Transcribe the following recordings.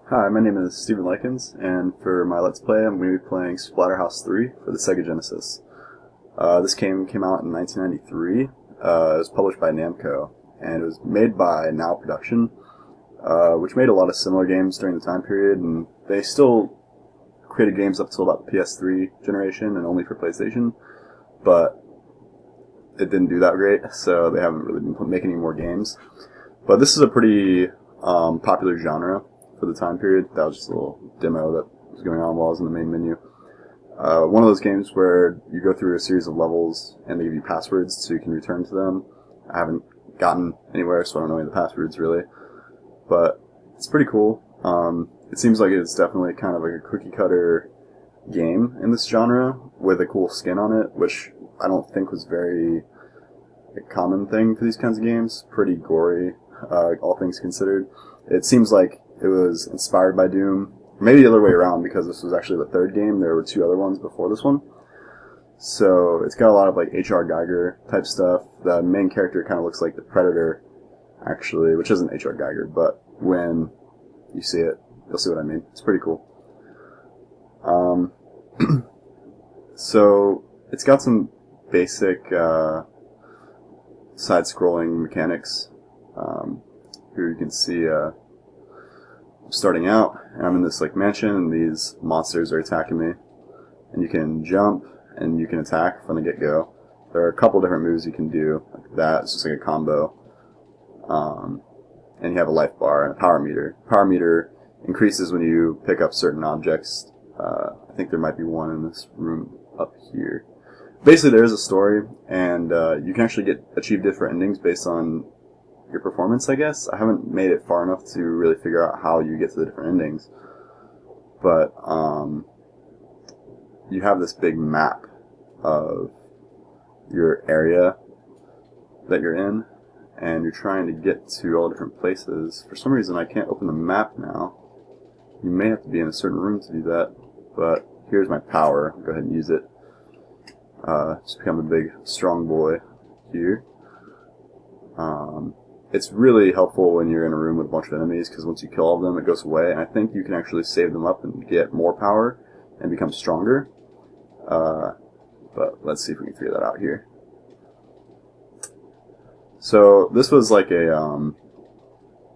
Hi, my name is Stephen Likens, and for my Let's Play, I'm going to be playing Splatterhouse 3 for the Sega Genesis. This game came out in 1993. It was published by Namco, and it was made by Now Production, which made a lot of similar games during the time period, and they still created games up until about the PS3 generation and only for PlayStation, but it didn't do that great, so they haven't really been making any more games. But this is a pretty popular genre for the time period. That was just a little demo that was going on while I was in the main menu. One of those games where you go through a series of levels and they give you passwords so you can return to them. I haven't gotten anywhere, so I don't know any of the passwords really. But it's pretty cool. It seems like it's definitely kind of like a cookie cutter game in this genre with a cool skin on it, which I don't think was very a common thing for these kinds of games. Pretty gory, all things considered. It seems like it was inspired by Doom. Maybe the other way around, because this was actually the third game. There were two other ones before this one. So it's got a lot of like H.R. Geiger type stuff. The main character kind of looks like the Predator, actually, which isn't H.R. Geiger, but when you see it, you'll see what I mean. It's pretty cool. So it's got some basic side-scrolling mechanics. Here you can see starting out, and I'm in this like mansion, and these monsters are attacking me. And you can jump, and you can attack from the get-go. There are a couple different moves you can do, like that. It's just like a combo. And you have a life bar and a power meter. Power meter increases when you pick up certain objects. I think there might be one in this room up here. Basically, there is a story, and you can actually achieve different endings based on your performance, I guess. I haven't made it far enough to really figure out how you get to the different endings. But you have this big map of your area that you're in, and you're trying to get to all different places. For some reason, I can't open the map now. You may have to be in a certain room to do that, but here's my power. Go ahead and use it. Just become a big, strong boy here. It's really helpful when you're in a room with a bunch of enemies, because once you kill all of them, it goes away, and I think you can actually save them up and get more power and become stronger. But let's see if we can figure that out here. So this was like a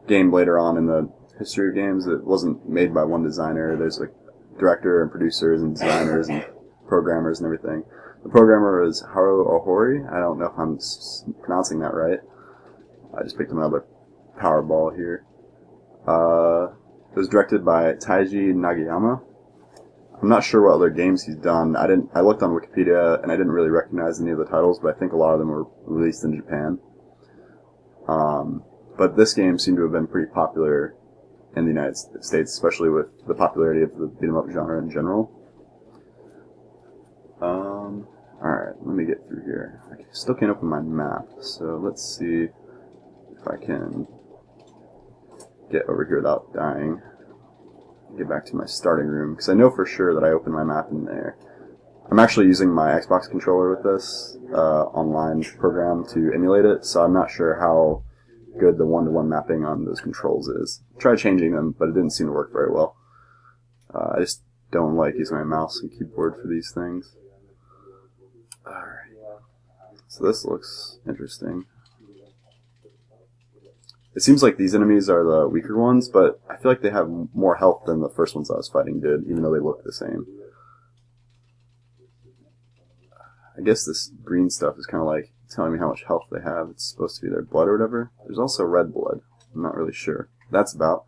game later on in the history of games. It wasn't made by one designer. There's like director and producers and designers and programmers and everything. The programmer is Haru Ohori. I don't know if I'm pronouncing that right. I just picked another power ball here. It was directed by Taiji Nagayama. I'm not sure what other games he's done. I looked on Wikipedia and I didn't really recognize any of the titles, but I think a lot of them were released in Japan. But this game seemed to have been pretty popular in the United States, especially with the popularity of the beat-em-up genre in general. Alright, let me get through here. I still can't open my map, so let's see if I can get over here without dying. Get back to my starting room, because I know for sure that I opened my map in there. I'm actually using my Xbox controller with this online program to emulate it, so I'm not sure how good the one-to-one mapping on those controls is. I tried changing them, but it didn't seem to work very well. I just don't like using my mouse and keyboard for these things. Alright. So this looks interesting. It seems like these enemies are the weaker ones, but I feel like they have more health than the first ones I was fighting did, even though they look the same. I guess this green stuff is kind of like telling me how much health they have. It's supposed to be their blood or whatever. There's also red blood. I'm not really sure. That's about.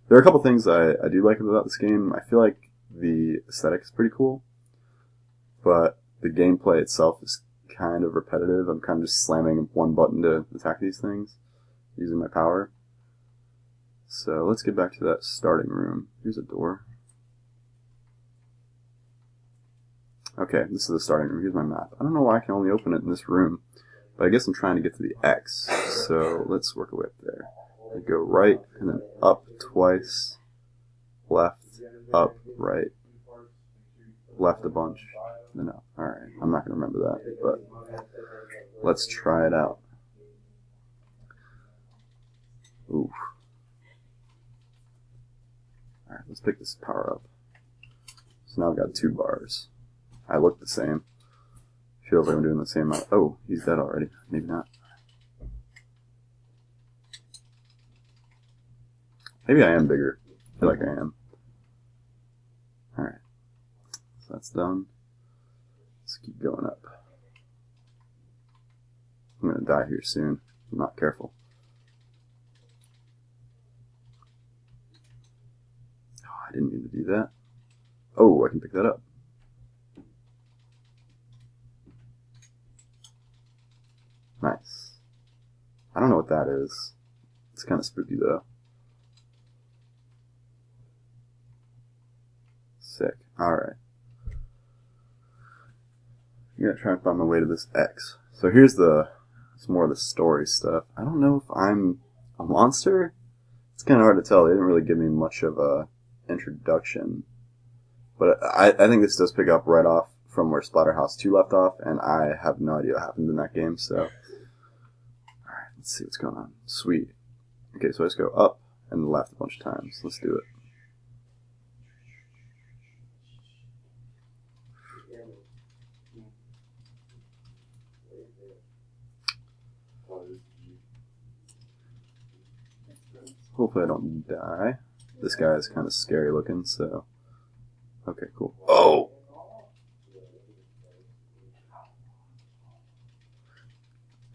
There are a couple things I do like about this game. I feel like the aesthetic is pretty cool, but the gameplay itself is kind of repetitive. I'm kind of just slamming one button to attack these things using my power. So let's get back to that starting room. Here's a door. Okay, this is the starting room. Here's my map. I don't know why I can only open it in this room, but I guess I'm trying to get to the X. So let's work our way up there. I go right, and then up twice, left, up, right, left a bunch, then up. Alright, I'm not going to remember that, but let's try it out. Oof. Alright, let's pick this power up. So now I've got 2 bars. I look the same. Feels like I'm doing the same amount. Oh, he's dead already. Maybe not. Maybe I am bigger. I feel like I am. Alright. So that's done. Let's keep going up. I'm gonna die here soon. I'm not careful. Oh, I didn't mean to do that. Oh, I can pick that up. Nice. I don't know what that is. It's kind of spooky though. Sick. Alright. I'm gonna try and find my way to this X. So here's it's more of the story stuff. I don't know if I'm a monster. It's kind of hard to tell. They didn't really give me much of a introduction. But I think this does pick up right off from where Splatterhouse 2 left off, and I have no idea what happened in that game, so... Alright, let's see what's going on. Sweet. Okay, so I just go up and left a bunch of times. Let's do it. Hopefully I don't die. This guy is kind of scary looking, so... Okay, cool. Oh!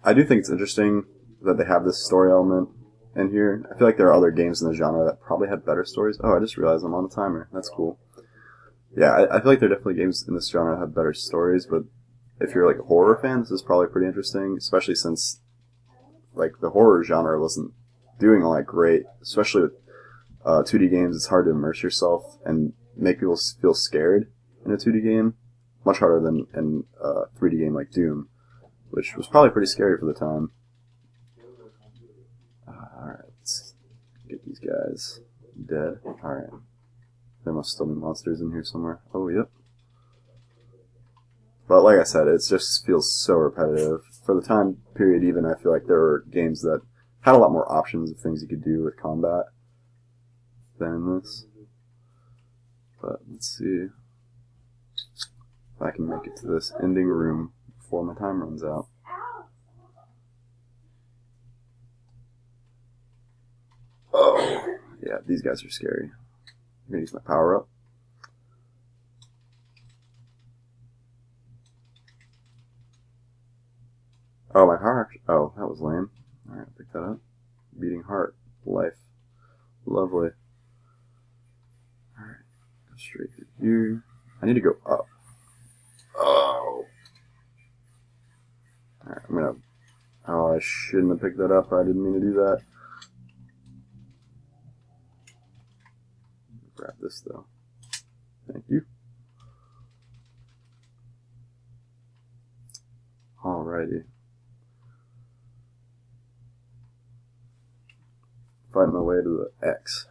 I do think it's interesting that they have this story element in here. I feel like there are other games in the genre that probably had better stories. Oh, I just realized I'm on a timer. That's cool. Yeah, I feel like there are definitely games in this genre that have better stories, but if you're like a horror fan, this is probably pretty interesting, especially since like the horror genre wasn't doing all that great, especially with 2D games. It's hard to immerse yourself and make people feel scared in a 2D game. Much harder than in a 3D game like Doom, which was probably pretty scary for the time. Alright, let's get these guys dead. Alright. There must still be monsters in here somewhere. Oh, yep. But like I said, it just feels so repetitive. For the time period even, I feel like there were games that had a lot more options of things you could do with combat than in this. But let's see if I can make it to this ending room before my time runs out. Oh, yeah, these guys are scary. I'm gonna use my power up. Oh, my power. Oh, that was lame. Alright, pick that up. Beating heart. Life. Lovely. Alright, go straight through here. I need to go up. Oh. Alright, I'm gonna... Oh, I shouldn't have picked that up. I didn't mean to do that. Grab this, though. Thank you. Alrighty. Find my way to the X.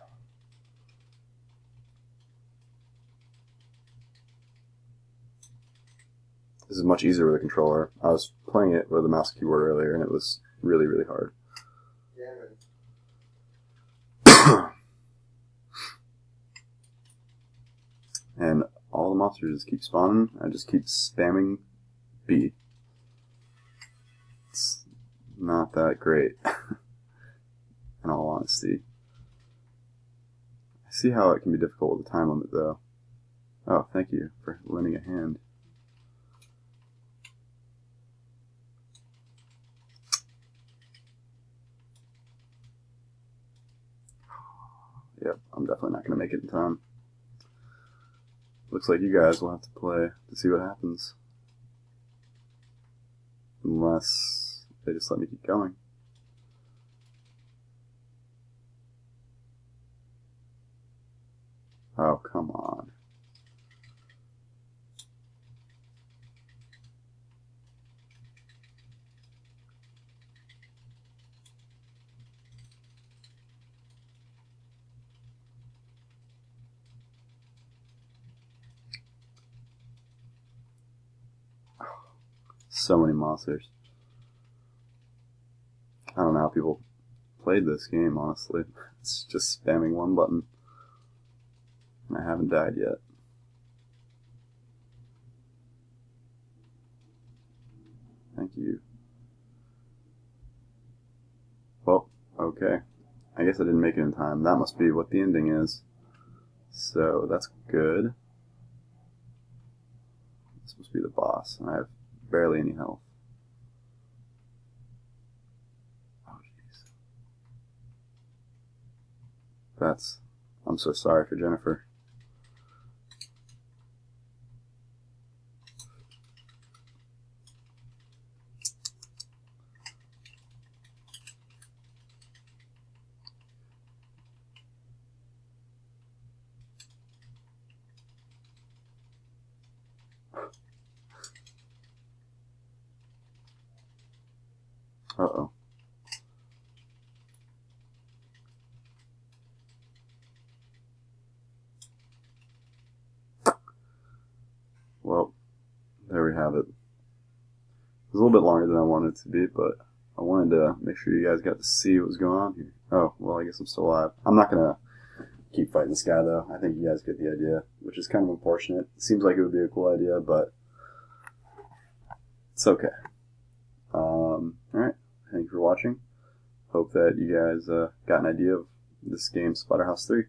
This is much easier with a controller. I was playing it with a mouse and keyboard earlier, and it was really, really hard. And all the monsters just keep spawning. I just keep spamming B. It's not that great, in all honesty. I see how it can be difficult with the time limit, though. Oh, thank you for lending a hand. Yep, I'm definitely not going to make it in time. Looks like you guys will have to play to see what happens. Unless they just let me keep going. Oh, come on. So many monsters. I don't know how people played this game, honestly. It's just spamming one button. And I haven't died yet. Thank you. Well, okay. I guess I didn't make it in time. That must be what the ending is. So that's good. This must be the boss, and I have barely any health. Oh, jeez. I'm so sorry for Jennifer. Uh-oh. Well, there we have it. It was a little bit longer than I wanted it to be, but I wanted to make sure you guys got to see what was going on here. Oh, well, I guess I'm still alive. I'm not going to keep fighting this guy, though. I think you guys get the idea, which is kind of unfortunate. It seems like it would be a cool idea, but it's okay. Alright. Thank you for watching. Hope that you guys got an idea of this game, Splatterhouse 3.